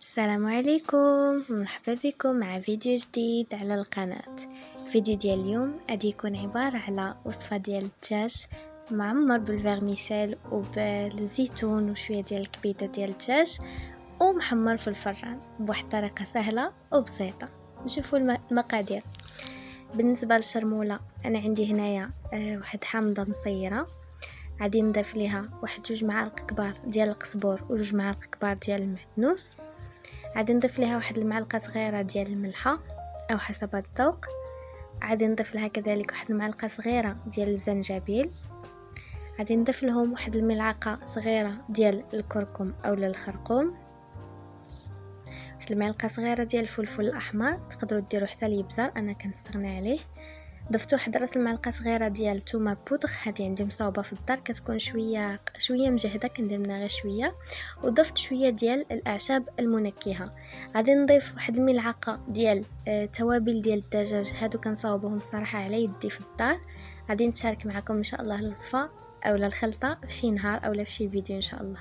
السلام عليكم، مرحبا بكم مع فيديو جديد على القناة. الفيديو ديال اليوم غادي يكون عبارة على وصفة ديال الدجاج معمر بالفيرميسيل وبالزيتون وشوية ديال الكبيدة ديال الدجاج ومحمر في الفران بواحد الطريقة سهلة وبسيطة. نشوفوا المقادير. بالنسبة للشرمولة انا عندي هنايا واحد حامضة مصيرة، غادي نضيف ليها واحد 2 معالق كبار ديال القزبور و2 معالق كبار ديال المعدنوس. غادي نضيف لها واحد المعلقه صغيره ديال الملحه او حسب الذوق. غادي نضيف لها كذلك واحد المعلقه صغيره ديال الزنجبيل. غادي نضيف لهم واحد الملعقه صغيره ديال الكركم او الخرقوم، واحد المعلقه صغيره ديال الفلفل الاحمر، تقدروا ديروا حتى اليبزار انا كنستغنى عليه. ضفت واحد راس المعلقه صغيره ديال الثومه بودغ، هذه عندي مصاوبه في الدار، كتكون شويه مجهده، كندير منها غير شويه. وضفت شويه ديال الاعشاب المنكهه. غادي نضيف واحد الملعقه ديال توابل ديال الدجاج، هادو كنصاوبهم الصراحه على يدي في الدار. غادي نشارك معكم ان شاء الله الوصفه اولا الخلطه في شي نهار اولا في شي فيديو ان شاء الله.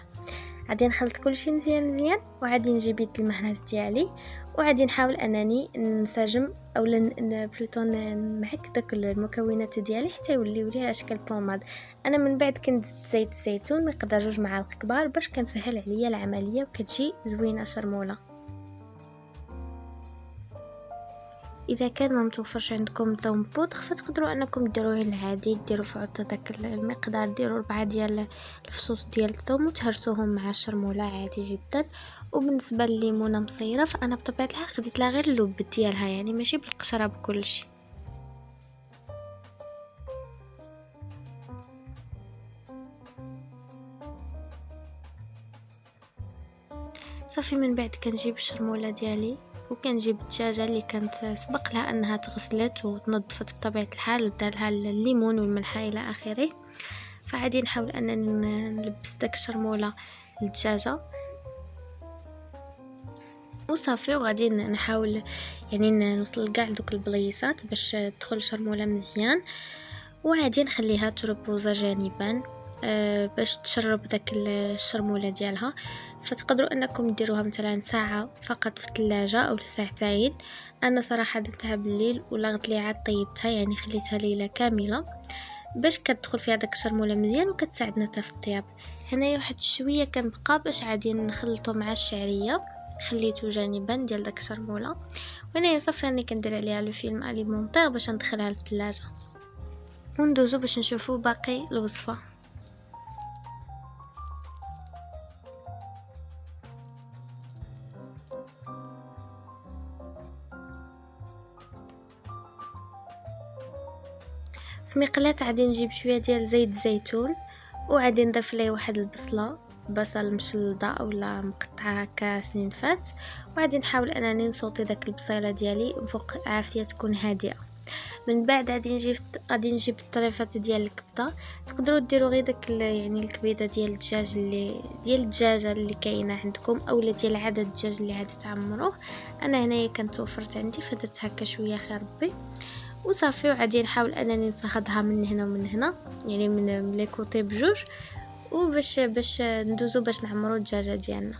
غادي نخلط كلشي مزيان وغادي نجيب يد المهرس ديالي وغادي نحاول انني نسجم اولا بلوتو نمعك داك المكونات ديالي حتى يوليو لي على شكل بوماد. انا من بعد كنزيد زيت الزيتون مقدار 2 معالق كبار باش كنسهل عليا العمليه وكتجي زوينه شرموله. اذا كان ما متوفرش عندكم ثوم بودغ فتقدروا انكم ديروه العادي، ديروا في عود داك المقدار، ديروا 4 ديال الفصوص ديال الثوم وتهرسوهم مع الشرموله عادي جدا. وبالنسبه لليمونه مصيره فانا بطبيعه الحال خديت لها غير اللب ديالها، يعني ماشي بالقشره بكلشي. صافي من بعد كنجيب الشرموله ديالي وكنجيب الدجاجه اللي كانت سبق لها انها تغسلت وتنظفت بطبيعه الحال ودار لها الليمون والملح الى اخره. فعادي نحاول انني نلبس داك الشرموله للدجاجه وصافي، وغادي نحاول يعني نوصل كاع دوك البليصات باش تدخل الشرموله مزيان، وعادي نخليها تربوزه جانبا باش تشرب داك الشرموله ديالها. فتقدروا انكم ديروها مثلا ساعه فقط في الثلاجه او ساعتين. انا صراحه درتها بالليل ولا غد لي عاد طيبتها، يعني خليتها ليله كامله باش كتدخل فيها داك الشرموله مزيان وكتساعدنا حتى في الطياب. هنايا واحد شويه كنبقى باش عادي نخلطو مع الشعريه، خليته جانبا ديال داك الشرموله. وهنايا صافي راني كندير عليها لو فيلم اليمونطير باش ندخلها للثلاجه وندوزو باش نشوفو باقي الوصفه. في مقلاة غادي نجيب شويه ديال زيت الزيتون وغادي نضيف ليه واحد البصله، بصل مشلضه اولا مقطعه هكا سنينفات، وغادي نحاول انني نصوتي داك البصيله ديالي فوق عافيه تكون هادئه. من بعد غادي نجيب الطريفات ديال الكبده، تقدروا ديروا غير داك يعني الكبيده ديال الدجاجه اللي كاينه عندكم اولا ديال عدد الدجاج اللي عاد تعمروه. انا هنايا كانت توفرت عندي فدرت هكا شويه خير ربي وصافي. وغادي نحاول انني نتاخذها من هنا ومن هنا، يعني من لي كوتي بجوج، وباش ندوزو باش نعمرو الدجاجه ديالنا.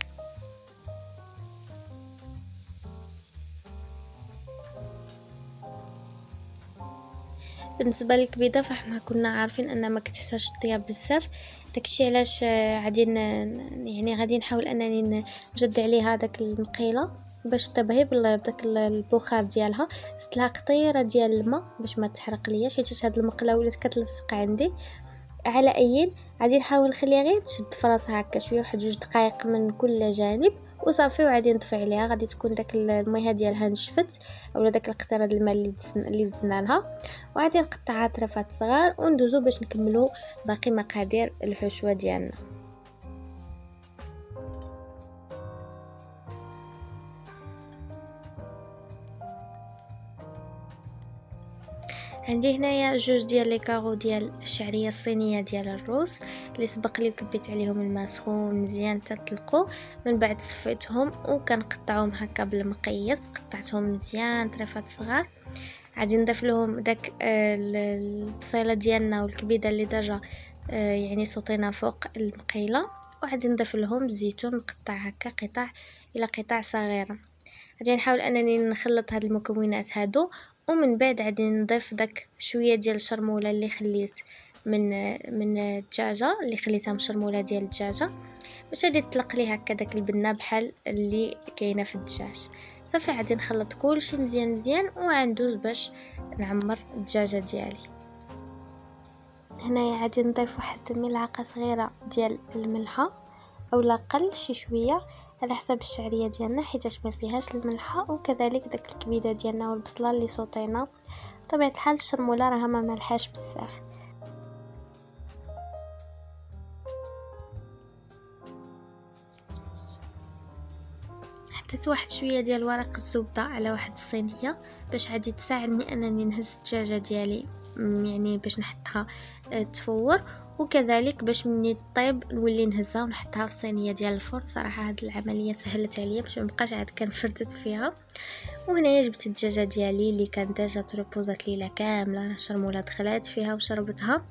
بالنسبه للكبيده فاحنا كنا عارفين ان ما كتحتاجش طياب بزاف، داكشي علاش غادي نحاول انني نجد عليها داك المقيله باش طيبها بداك البخار ديالها. درت لها قطيره ديال الماء باش ما تحرق ليا، حيت هاد المقله ولات كتلصق عندي. على ايين غادي نحاول نخليها غير تشد فراسها هكا شويه، واحد 2 دقائق من كل جانب وصافي. وغادي نطفي عليها، غادي تكون داك المياه ديالها نشفت اولا داك القطره د الماء اللي زدنا لها، وغادي نقطعها طرفات صغار وندوزو باش نكملو باقي مقادير الحشوه ديالنا. عندي هنايا 2 ديال لي كاغو ديال الشعريه الصينيه ديال الروز اللي سبق لي كبيت عليهم الماء سخون مزيان تطلقوا. من بعد صفيتهم وكنقطعهم هكا بالمقياس، قطعتهم مزيان طرفات صغار. غادي نضيف لهم داك البصيله ديالنا والكبيده اللي ديجا يعني صوتينا فوق المقيله، وغادي نضيف لهم الزيتون مقطع هكا قطع الى قطع صغيره. غادي نحاول انني نخلط هاد المكونات هادو، ومن بعد غادي نضيف داك شويه ديال الشرموله اللي خليت من الدجاجه، اللي خليتها مشرموله ديال الدجاجه، باش غادي تطلق لي هكا داك البنه بحال اللي كاينه في الدجاج. صافي غادي نخلط كلشي مزيان مزيان وغندوز باش نعمر الدجاجه ديالي. هنايا غادي نضيف واحد ملعقه صغيره ديال الملحه اولا قل شي شويه على حسب الشعريه ديالنا حيتاش ما فيهاش الملحه، وكذلك داك الكبيده ديالنا والبصله اللي صوتينا. بطبيعه الحال الشرموله راها ما مالحاش بزاف. حطيت واحد شويه ديال ورق الزبده على واحد الصينيه باش غادي تساعدني انني نهز الدجاجه ديالي، يعني باش نحطها تفور، وكذلك باش مني طيب نولي نهزها ونحطها في الصينيه ديال الفرن. صراحه هاد العمليه سهلت عليا باش ما نبقاش عاد كنفرتت فيها. وهنايا جبت الدجاجه ديالي اللي كانت ديجا تروبوزات ليله كامله، الشرموله دخلات فيها وشربتها.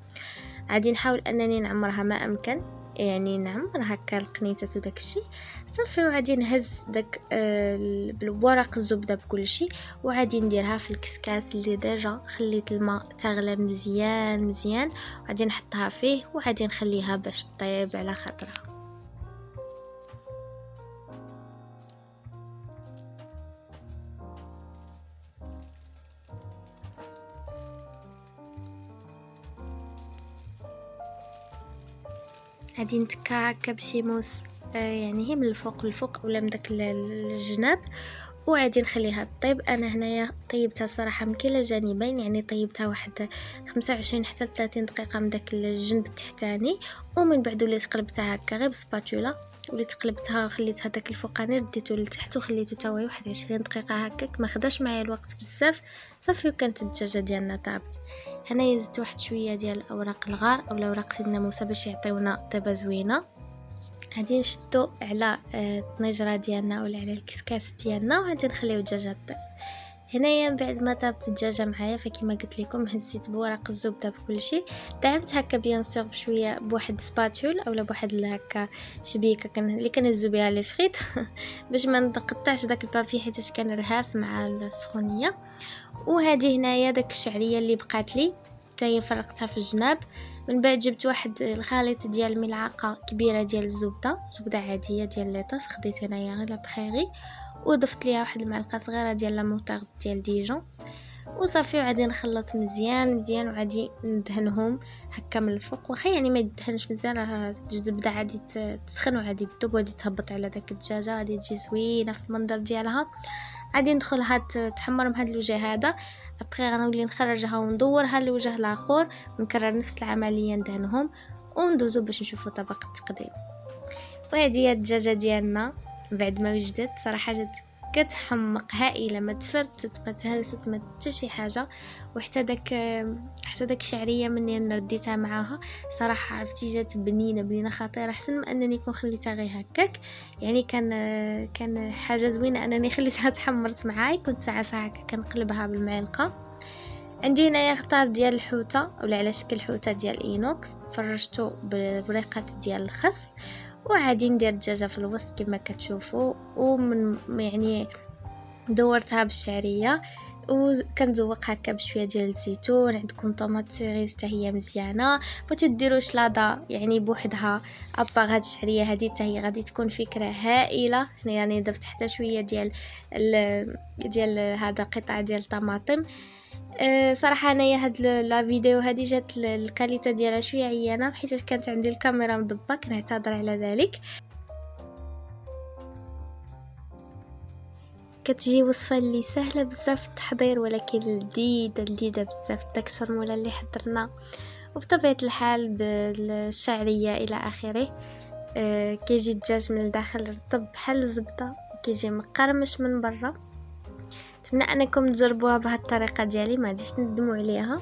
غادي نحاول انني نعمرها ما امكن، يعني نعمر هكا القنيتات وداك الشيء. صافي وغادي نهز داك بالورق الزبده بكل شيء، وغادي نديرها في الكسكاس اللي ديجا خليت الماء تغلى مزيان مزيان، وغادي نحطها فيه وغادي نخليها باش طيب على خاطرها. غادي نتكا هكا بشي موس، يعني هي من الفوق للفوق اولا من داك الجناب، وغادي نخليها طيب. انا هنايا طيبتها صراحه من كلا جانبين، يعني طيبتها واحد 25 حتى 30 دقيقه من داك الجنب التحتاني، ومن بعد وليت قلبتها هكا غير بسباتولا، وليت قلبتها وخليتها داك الفوقاني رديته لتحت وخليته تا واحد 20 دقيقه هكاك، ما خداش معايا الوقت بزاف. صافي وكانت الدجاجه ديالنا طابت. هنايا زدت واحد شويه ديال اوراق الغار اولا اوراق سيدنا موسى باش يعطيونا طيبه زوينه. غادي نشدو على الطنجره ديالنا ولا على الكسكاس ديالنا، وغادي نخليو الدجاجه طيب. هنايا بعد ما طابت الدجاجه معايا فكما قلت لكم هزيت بورق الزبده بكل شيء، دعمت هكا بيان سور بشويه بواحد سباتول اولا بواحد هكا شبيكه اللي كنهزو بها لي فريت باش ما نقطعش داك البابي حيت كان رهاف مع السخونيه. وهذه هنايا داك الشعريه اللي بقات لي حتى هي فرقتها في الجناب. من بعد جبت واحد الخليط ديال ملعقه كبيره ديال الزبده عاديه ديال ليطاس، خديت انايا غير لابخيغي، وضفت ليها واحد المعلقه صغيره ديال لا موطارد ديال ديجون. وصافي وغادي نخلط مزيان مزيان، وغادي ندهنهم هكا من الفوق، واخا يعني ما يدهنش مزيان راه الزبده غادي تسخن وغادي تذوب وغادي تهبط على داك الدجاجه، غادي تجي زوينه في المنظر ديالها. غادي ندخلها تحمر من هذا الوجه هذا، ابخي غنولي نخرجها وندورها للوجه الاخر، ونكرر نفس العمليه ندهنهم وندوزو باش نشوفوا طبق التقديم. وهذه هي الدجاجه ديالنا بعد ما وجدت. صراحه جات كتحمق هائله، ما تفرتت ما تهرست ما حتى شي حاجه، وحتى داك الشعريه مني رديتها معاها صراحه عرفتي جات بنينه خطيره، احسن ما انني كون خليتها غير هكاك. يعني كان حاجه زوينه انني خليتها تحمرت معاي، كنت ساعه هكا كنقلبها بالمعلقه. عندي هنايا خطار ديال الحوته ولا على شكل حوته ديال اينوكس، فرشته بوريقات ديال الخس، وعادي ندير الدجاجه في الوسط كما كتشوفوا، ومن يعني دورتها بالشعريه وكنزوق هكا بشويه ديال الزيتون. عندكم طوماط سيريز حتى هي مزيانه، بغيتو ديروا شلاضه يعني بوحدها ابار هاد الشعريه هذه حتى هي غادي تكون فكره هائله. يعني ضفت حتى شويه ديال هذا قطع ديال الطماطم. صراحه انايا هاد لا فيديو هذه جات الكاليتي ديالها شويه عيانه حيت كانت عندي الكاميرا مضبه، كنعتذر على ذلك. كتجي وصفه اللي سهله بزاف في التحضير ولكن لذيذه بزاف. داك الشرموله اللي حضرنا وبطبيعه الحال بالشعريه الى اخره. كيجي الدجاج من الداخل رطب بحال الزبده وكيجي مقرمش من برا. نتمنى انكم تجربوها بهذه الطريقه ديالي، ما غاديش تندموا عليها.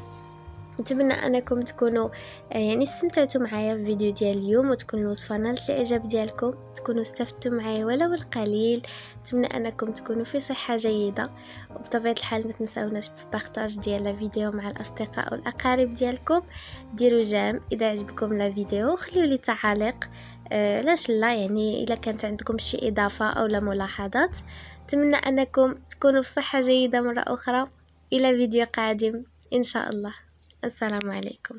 نتمنى انكم تكونوا يعني استمتعتوا معايا في فيديو ديال اليوم، وتكون الوصفه نالت الاعجاب ديالكم، تكونوا استفدتوا معايا ولو القليل. نتمنى انكم تكونوا في صحه جيده، وبطبيعه الحال ما تنساوناش بالبارطاج ديال الفيديو مع الاصدقاء والاقارب ديالكم. ديروا جيم اذا عجبكم الفيديو، خليوا لي تعاليق لاش لا، يعني اذا كانت عندكم شي اضافه او لا ملاحظات. نتمنى انكم تكونوا في صحه جيده مره اخرى، الى فيديو قادم ان شاء الله. السلام عليكم.